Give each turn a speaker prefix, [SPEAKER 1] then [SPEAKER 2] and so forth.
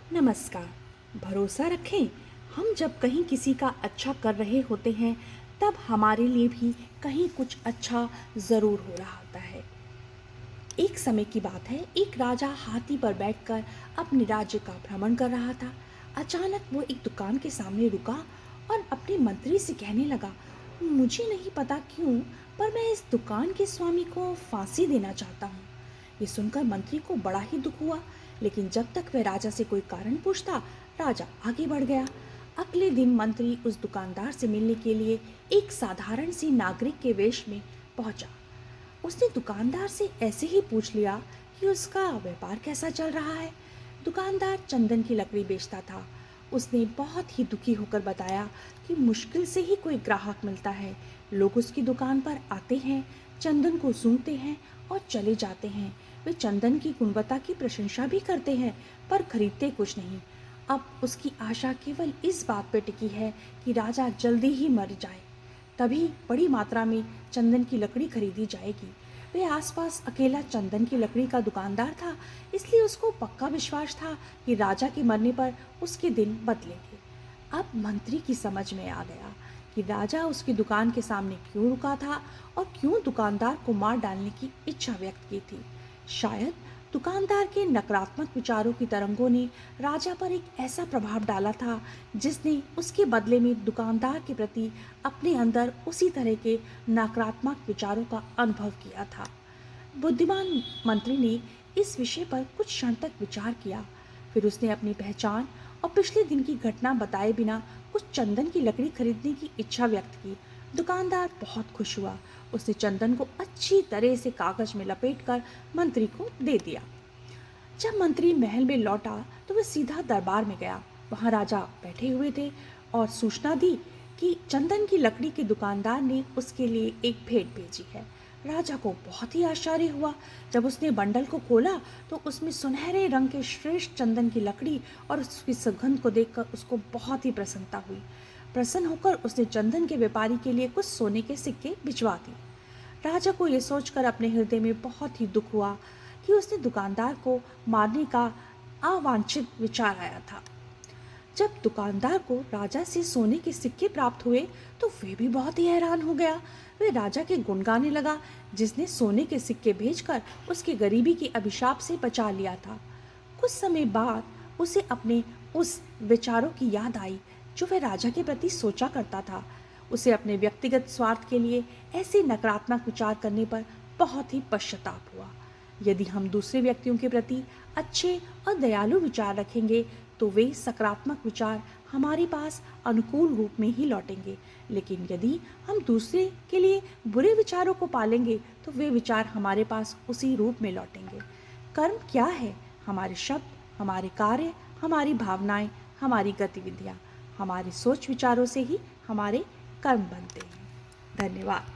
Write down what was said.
[SPEAKER 1] नमस्कार। भरोसा रखें, हम जब कहीं किसी का अच्छा कर रहे होते हैं तब हमारे लिए भी कहीं कुछ अच्छा ज़रूर हो रहा होता है। एक समय की बात है, एक राजा हाथी पर बैठकर अपने राज्य का भ्रमण कर रहा था। अचानक वो एक दुकान के सामने रुका और अपने मंत्री से कहने लगा, मुझे नहीं पता क्यों, पर मैं इस दुकान के स्वामी को फांसी देना चाहता हूँ। ये सुनकर मंत्री को बड़ा ही दुख हुआ, लेकिन जब तक वह राजा से कोई कारण पूछता, राजा आगे बढ़ गया। अगले दिन मंत्री उस दुकानदार से मिलने के लिए एक साधारण सी नागरिक के वेश में पहुंचा। उसने दुकानदार से ऐसे ही पूछ लिया कि उसका व्यापार कैसा चल रहा है। दुकानदार चंदन की लकड़ी बेचता था। उसने बहुत ही दुखी होकर बताया कि मुश्किल से ही कोई ग्राहक मिलता है। लोग उसकी दुकान पर आते हैं, चंदन को सूंघते हैं और चले जाते हैं। वे चंदन की गुणवत्ता की प्रशंसा भी करते हैं, पर खरीदते कुछ नहीं। अब उसकी आशा केवल इस बात पर टिकी है कि राजा जल्दी ही मर जाए, तभी बड़ी मात्रा में चंदन की लकड़ी खरीदी जाएगी। वे आसपास अकेला चंदन की लकड़ी का दुकानदार था, इसलिए उसको पक्का विश्वास था कि राजा के मरने पर उसके दिन बदलेंगे। अब मंत्री की समझ में आ गया कि राजा उसकी दुकान के सामने क्यों रुका था और क्यों दुकानदार को मार डालने की इच्छा व्यक्त की थी। शायद दुकानदार के नकारात्मक विचारों की तरंगों ने राजा पर एक ऐसा प्रभाव डाला था जिसने उसके बदले में दुकानदार के प्रति अपने अंदर उसी तरह के नकारात्मक विचारों का अनुभव किया था। बुद्धिमान मंत्री ने इस विषय पर कुछ क्षण तक विचार किया। फिर उसने अपनी पहचान और पिछले दिन की घटना बताए बिना कुछ चंदन की लकड़ी खरीदने की इच्छा व्यक्त की। दुकानदार बहुत खुश हुआ। उसने चंदन को अच्छी तरह से कागज में लपेटकर मंत्री को दे दिया। जब मंत्री महल में लौटा तो वह सीधा दरबार में गया। वहां राजा बैठे हुए थे और सूचना दी कि चंदन की लकड़ी के दुकानदार ने उसके लिए एक भेंट भेजी है। राजा को बहुत ही आश्चर्य हुआ। जब उसने बंडल को खोला तो उसमें सुनहरे रंग के श्रेष्ठ चंदन की लकड़ी और उसकी सुगंध को देखकर उसको बहुत ही प्रसन्नता हुई। प्रसन्न होकर उसने चंदन के व्यापारी के लिए कुछ सोने के सिक्के भिजवा दिए। राजा को यह सोचकर अपने हृदय में बहुत ही दुख हुआ कि उसने दुकानदार को मारने का अवांछित विचार आया था। जब दुकानदार को राजा से सोने के सिक्के प्राप्त हुए तो वे भी बहुत ही हैरान हो गया। वे राजा के गुण गाने लगा, जिसने सोने के सिक्के भेजकर उसके गरीबी के अभिशाप से बचा लिया था। कुछ समय बाद उसे अपने उस विचारों की याद आई जो वह राजा के प्रति सोचा करता था। उसे अपने व्यक्तिगत स्वार्थ के लिए ऐसे नकारात्मक विचार करने पर बहुत ही पश्चाताप हुआ। यदि हम दूसरे व्यक्तियों के प्रति अच्छे और दयालु विचार रखेंगे तो वे सकारात्मक विचार हमारे पास अनुकूल रूप में ही लौटेंगे, लेकिन यदि हम दूसरे के लिए बुरे विचारों को पालेंगे तो वे विचार हमारे पास उसी रूप में लौटेंगे। कर्म क्या है? हमारे शब्द, हमारे कार्य, हमारी भावनाएं, हमारी गतिविधियां, हमारे सोच विचारों से ही हमारे कर्म बनते हैं। धन्यवाद।